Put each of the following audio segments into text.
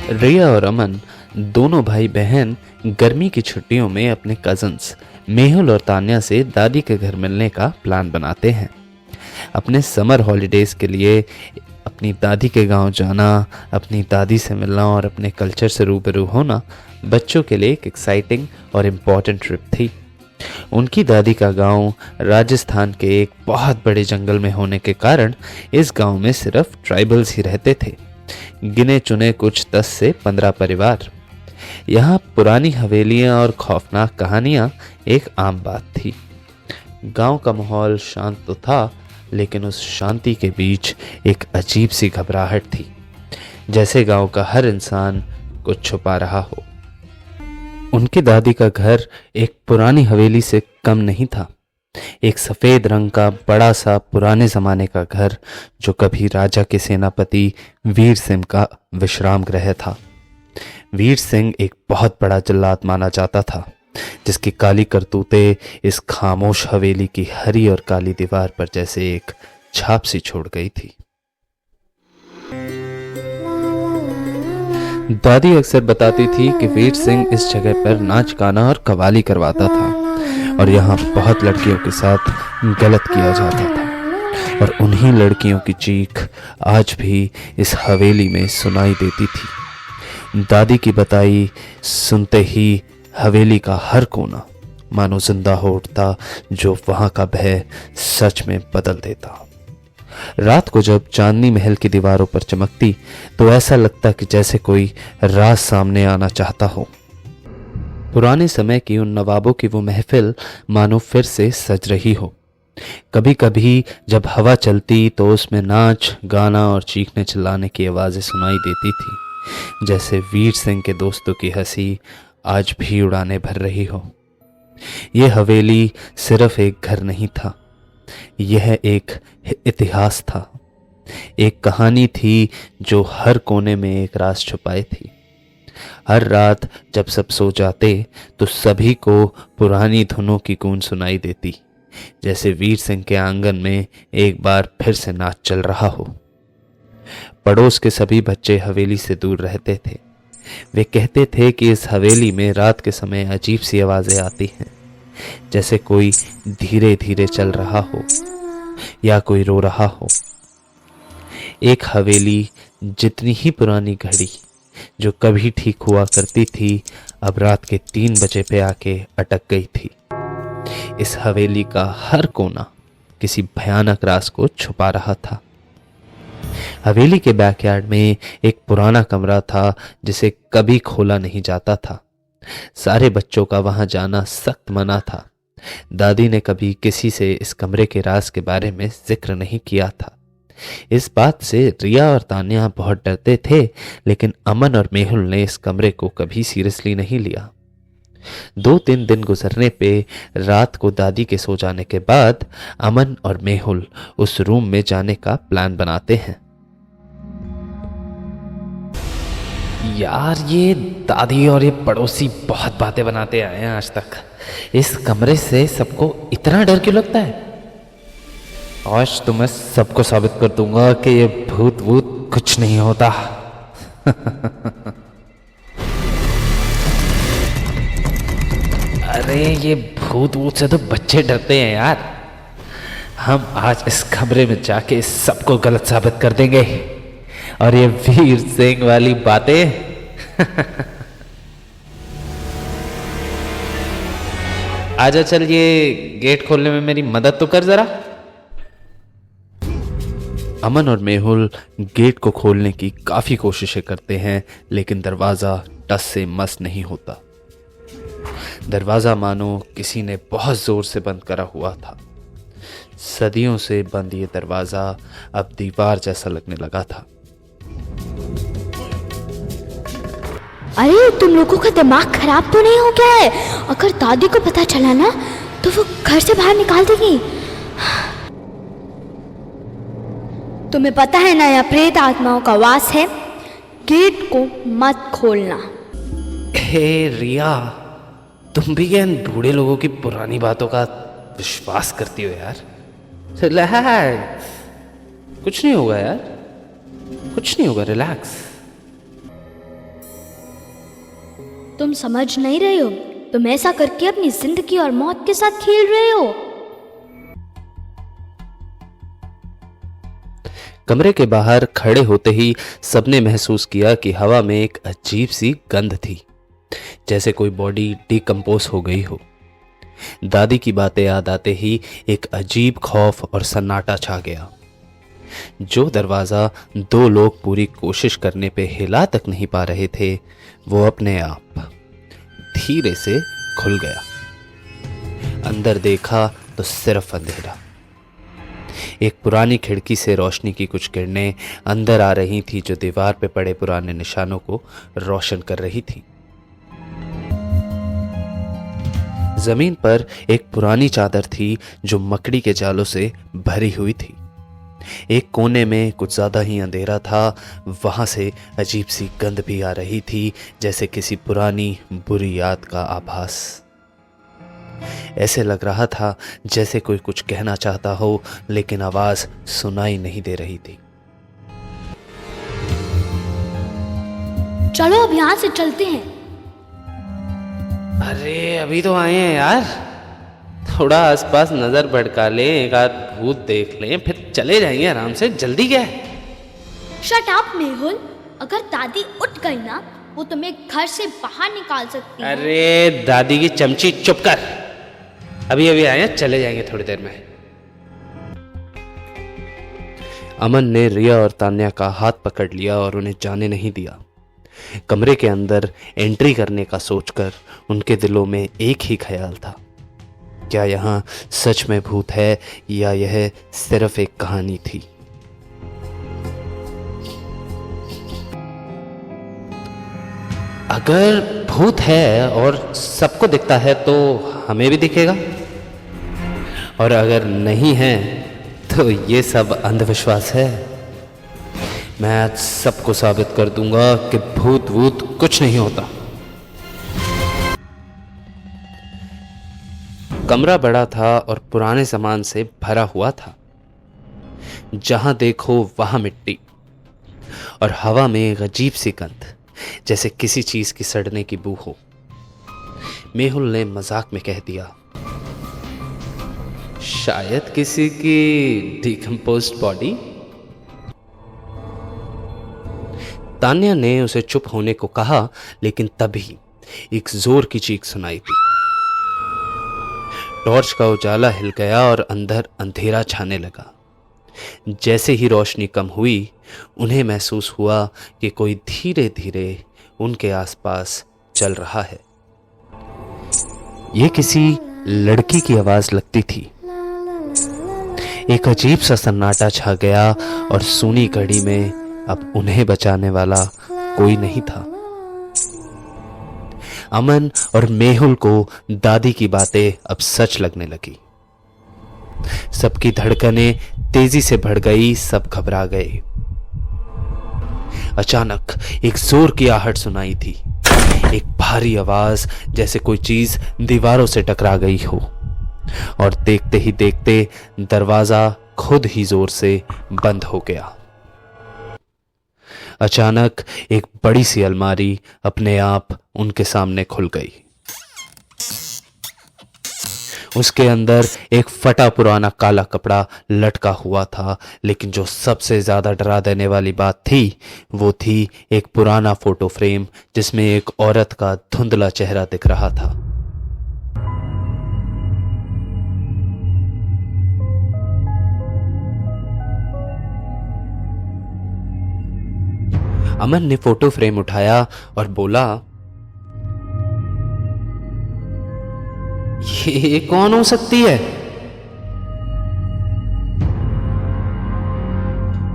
रिया और अमन दोनों भाई बहन गर्मी की छुट्टियों में अपने कजन्स मेहुल और तान्या से दादी के घर मिलने का प्लान बनाते हैं। अपने समर हॉलिडेज के लिए अपनी दादी के गांव जाना, अपनी दादी से मिलना और अपने कल्चर से रूबरू होना बच्चों के लिए एक एक्साइटिंग और इम्पॉर्टेंट ट्रिप थी। उनकी दादी का गांव राजस्थान के एक बहुत बड़े जंगल में होने के कारण इस गांव में सिर्फ ट्राइबल्स ही रहते थे, गिने चुने कुछ 10 से 15 परिवार। यहाँ पुरानी हवेलियाँ और खौफनाक कहानियाँ एक आम बात थी। गांव का माहौल शांत तो था, लेकिन उस शांति के बीच एक अजीब सी घबराहट थी, जैसे गांव का हर इंसान कुछ छुपा रहा हो। उनकी दादी का घर एक पुरानी हवेली से कम नहीं था। एक सफेद रंग का बड़ा सा पुराने जमाने का घर, जो कभी राजा के सेनापति वीर सिंह का विश्राम गृह था। वीर सिंह एक बहुत बड़ा जल्लाद माना जाता था, जिसकी काली करतूतें इस खामोश हवेली की हरी और काली दीवार पर जैसे एक छाप सी छोड़ गई थी। दादी अक्सर बताती थी कि वीर सिंह इस जगह पर नाच गाना और कव्वाली करवाता था, और यहाँ बहुत लड़कियों के साथ गलत किया जाता था, और उन्हीं लड़कियों की चीख आज भी इस हवेली में सुनाई देती थी। दादी की बताई सुनते ही हवेली का हर कोना मानो जिंदा हो उठता, जो वहां का भय सच में बदल देता। रात को जब चांदनी महल की दीवारों पर चमकती तो ऐसा लगता कि जैसे कोई राज सामने आना चाहता हो। पुराने समय की उन नवाबों की वो महफिल मानो फिर से सज रही हो। कभी कभी जब हवा चलती तो उसमें नाच गाना और चीखने चिल्लाने की आवाजें सुनाई देती थी, जैसे वीर सिंह के दोस्तों की हंसी आज भी उड़ाने भर रही हो। यह हवेली सिर्फ एक घर नहीं था, यह एक इतिहास था, एक कहानी थी जो हर कोने में एक राज छुपाई थी। हर रात जब सब सो जाते तो सभी को पुरानी धुनों की गूंज सुनाई देती, जैसे वीर सिंह के आंगन में एक बार फिर से नाच चल रहा हो। पड़ोस के सभी बच्चे हवेली से दूर रहते थे। वे कहते थे कि इस हवेली में रात के समय अजीब सी आवाजें आती हैं, जैसे कोई धीरे धीरे चल रहा हो या कोई रो रहा हो। एक हवेली जितनी ही पुरानी घड़ी जो कभी ठीक हुआ करती थी, अब रात के 3 बजे पे आके अटक गई थी। इस हवेली का हर कोना किसी भयानक राज को छुपा रहा था। हवेली के बैकयार्ड में एक पुराना कमरा था जिसे कभी खोला नहीं जाता था। सारे बच्चों का वहां जाना सख्त मना था। दादी ने कभी किसी से इस कमरे के राज के बारे में जिक्र नहीं किया था। इस बात से रिया और तान्या बहुत डरते थे, लेकिन अमन और मेहुल ने इस कमरे को कभी सीरियसली नहीं लिया। 2-3 दिन गुजरने पे रात को दादी के सो जाने के बाद अमन और मेहुल उस रूम में जाने का प्लान बनाते हैं। यार, ये दादी और ये पड़ोसी बहुत बातें बनाते आए हैं आज तक। इस कमरे से सबको इतना डर क्यों लगता है? आज तो मैं सबको साबित कर दूंगा कि ये भूत वूत कुछ नहीं होता। अरे ये भूत वूत से तो बच्चे डरते हैं यार। हम आज इस कमरे में जाके इस सबको गलत साबित कर देंगे। और ये वीर सिंह वाली बातें आजा, चल ये गेट खोलने में मेरी मदद तो कर जरा। अमन और मेहुल गेट को खोलने की काफी कोशिशें करते हैं, लेकिन दरवाजा टस से मस नहीं होता। दरवाजा मानो किसी ने बहुत जोर से बंद करा हुआ था। सदियों से बंद ये दरवाजा अब दीवार जैसा लगने लगा था। अरे तुम लोगों का दिमाग खराब तो नहीं हो गया है? अगर दादी को पता चला ना तो वो घर से बाहर निकाल देगी। तुम्हें पता है ना, यहाँ प्रेत आत्माओं का वास है। गेट को मत खोलना। हे रिया, तुम भी क्या इन बूढ़े लोगों की पुरानी बातों का विश्वास करती हो यार? रिलैक्स, कुछ नहीं होगा यार, कुछ नहीं होगा, रिलैक्स। तुम समझ नहीं रहे हो, तुम ऐसा करके अपनी जिंदगी और मौत के साथ खेल रहे हो। कमरे के बाहर खड़े होते ही सबने महसूस किया कि हवा में एक अजीब सी गंध थी, जैसे कोई बॉडी डिकम्पोज हो गई हो। दादी की बातें याद आते ही एक अजीब खौफ और सन्नाटा छा गया। जो दरवाजा 2 लोग पूरी कोशिश करने पे हिला तक नहीं पा रहे थे, वो अपने आप धीरे से खुल गया। अंदर देखा तो सिर्फ अंधेरा। एक पुरानी खिड़की से रोशनी की कुछ किरणें अंदर आ रही थी, जो दीवार पे पड़े पुराने निशानों को रोशन कर रही थी। जमीन पर एक पुरानी चादर थी जो मकड़ी के जालों से भरी हुई थी। एक कोने में कुछ ज्यादा ही अंधेरा था, वहां से अजीब सी गंध भी आ रही थी, जैसे किसी पुरानी बुरी याद का आभास। ऐसे लग रहा था जैसे कोई कुछ कहना चाहता हो, लेकिन आवाज सुनाई नहीं दे रही थी। चलो अब यहाँ से चलते हैं। अरे अभी तो आए हैं यार, थोड़ा आसपास नजर भटका लें, एक आध भूत देख लें, फिर चले जाएंगे आराम से। जल्दी क्या है? शट अप मेहुल, अगर दादी उठ गई ना, वो तुम्हें घर से बाहर निकाल सकती है। अरे दादी की चमची, चुप कर। अभी अभी आए हैं, चले जाएंगे थोड़ी देर में। अमन ने रिया और तान्या का हाथ पकड़ लिया और उन्हें जाने नहीं दिया। कमरे के अंदर एंट्री करने का सोचकर उनके दिलों में एक ही ख्याल था, क्या यहाँ सच में भूत है या यह सिर्फ एक कहानी थी। अगर भूत है और सबको दिखता है तो हमें भी दिखेगा, और अगर नहीं है तो ये सब अंधविश्वास है। मैं आज सबको साबित कर दूंगा कि भूत वूत कुछ नहीं होता। कमरा बड़ा था और पुराने सामान से भरा हुआ था। जहां देखो वहां मिट्टी और हवा में एक अजीब सी गंध, जैसे किसी चीज की सड़ने की बू हो। मेहुल ने मजाक में कह दिया, शायद किसी की डिकम्पोज्ड बॉडी। तान्या ने उसे चुप होने को कहा, लेकिन तभी एक जोर की चीख सुनाई दी। टॉर्च का उजाला हिल गया और अंदर अंधेरा छाने लगा। जैसे ही रोशनी कम हुई, उन्हें महसूस हुआ कि कोई धीरे धीरे उनके आसपास चल रहा है। यह किसी लड़की की आवाज लगती थी। एक अजीब सा सन्नाटा छा गया और सूनी घड़ी में अब उन्हें बचाने वाला कोई नहीं था। अमन और मेहुल को दादी की बातें अब सच लगने लगी। सबकी धड़कनें तेजी से बढ़ गई, सब घबरा गए। अचानक एक जोर की आहट सुनाई थी, एक भारी आवाज, जैसे कोई चीज दीवारों से टकरा गई हो। और देखते ही देखते दरवाजा खुद ही जोर से बंद हो गया। अचानक एक बड़ी सी अलमारी अपने आप उनके सामने खुल गई। उसके अंदर एक फटा पुराना काला कपड़ा लटका हुआ था, लेकिन जो सबसे ज्यादा डरा देने वाली बात थी, वो थी एक पुराना फोटो फ्रेम जिसमें एक औरत का धुंधला चेहरा दिख रहा था। अमन ने फोटो फ्रेम उठाया और बोला, ये कौन हो सकती है?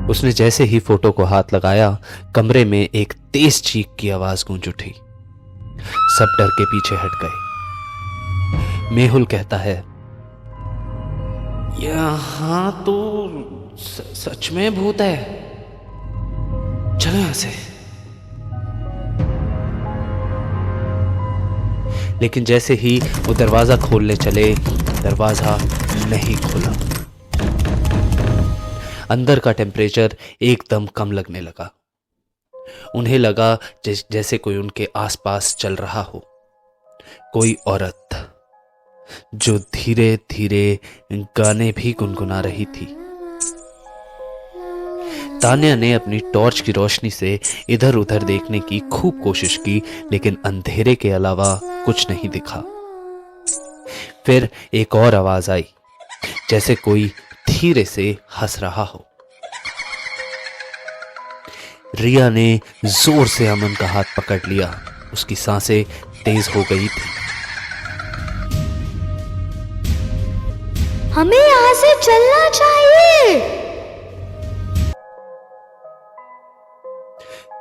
उसने जैसे ही फोटो को हाथ लगाया, कमरे में एक तेज चीख की आवाज गूंज उठी। सब डर के पीछे हट गए। मेहुल कहता है, यहां तो सच में भूत है, चलो यहां से। लेकिन जैसे ही वो दरवाजा खोलने चले, दरवाजा नहीं खुला। अंदर का टेम्परेचर एकदम कम लगने लगा। उन्हें लगा जैसे कोई उनके आसपास चल रहा हो, कोई औरत जो धीरे धीरे गाने भी गुनगुना रही थी। तान्या ने अपनी टॉर्च की रोशनी से इधर उधर देखने की खूब कोशिश की, लेकिन अंधेरे के अलावा कुछ नहीं दिखा। फिर एक और आवाज आई, जैसे कोई धीरे से हंस रहा हो। रिया ने जोर से अमन का हाथ पकड़ लिया। उसकी सांसें तेज हो गई थी। हमें यहाँ से चलना चाहिए।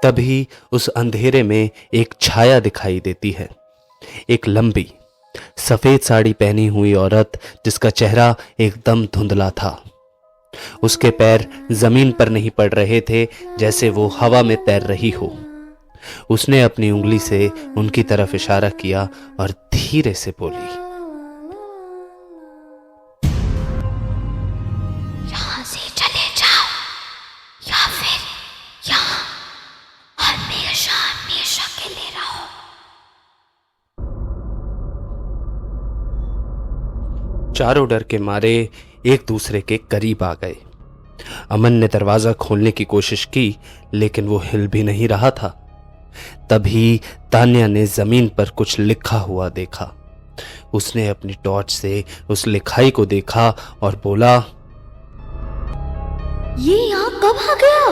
तभी उस अंधेरे में एक छाया दिखाई देती है। एक लंबी सफेद साड़ी पहनी हुई औरत, जिसका चेहरा एकदम धुंधला था। उसके पैर जमीन पर नहीं पड़ रहे थे, जैसे वो हवा में तैर रही हो। उसने अपनी उंगली से उनकी तरफ इशारा किया और धीरे से बोली, यहाँ से चले जाओ या फिर यहाँ हमेशा हमेशा के लिए रहो। चारों डर के मारे एक दूसरे के करीब आ गए। अमन ने दरवाजा खोलने की कोशिश की, लेकिन वो हिल भी नहीं रहा था। तभी तान्या ने जमीन पर कुछ लिखा हुआ देखा। उसने अपनी टॉर्च से उस लिखाई को देखा और बोला, ये यहाँ कब आ गया?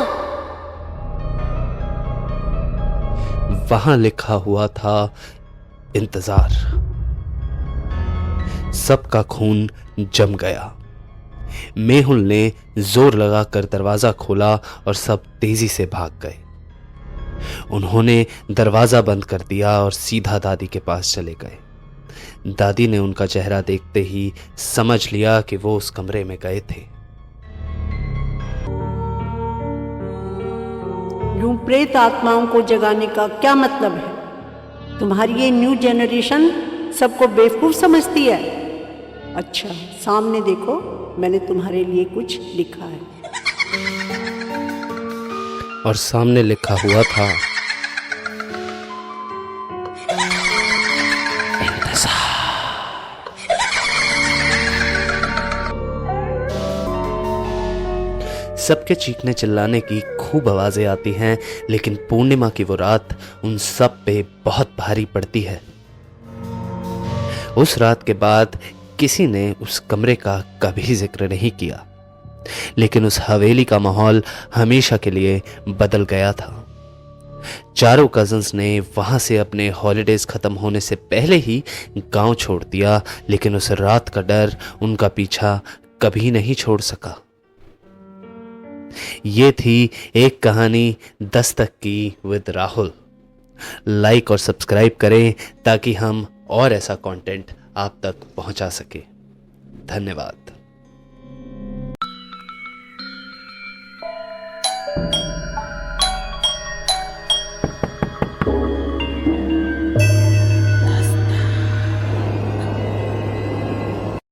वहां लिखा हुआ था, इंतजार। सबका खून जम गया। मेहुल ने जोर लगाकर दरवाजा खोला और सब तेजी से भाग गए। उन्होंने दरवाजा बंद कर दिया और सीधा दादी के पास चले गए। दादी ने उनका चेहरा देखते ही समझ लिया कि वो उस कमरे में गए थे। यूं प्रेत आत्माओं को जगाने का क्या मतलब है? तुम्हारी ये न्यू जनरेशन सबको बेवकूफ समझती है। अच्छा, सामने देखो, मैंने तुम्हारे लिए कुछ लिखा है। और सामने लिखा हुआ था, सबके चीखने चिल्लाने की खूब आवाजें आती हैं, लेकिन पूर्णिमा की वो रात उन सब पे बहुत भारी पड़ती है। उस रात के बाद किसी ने उस कमरे का कभी जिक्र नहीं किया, लेकिन उस हवेली का माहौल हमेशा के लिए बदल गया था। चारों कजिन्स ने वहां से अपने हॉलिडेज खत्म होने से पहले ही गांव छोड़ दिया, लेकिन उस रात का डर उनका पीछा कभी नहीं छोड़ सका। ये थी एक कहानी दस्तक की विद राहुल। लाइक और सब्सक्राइब करें ताकि हम और ऐसा कंटेंट आप तक पहुंचा सके। धन्यवाद।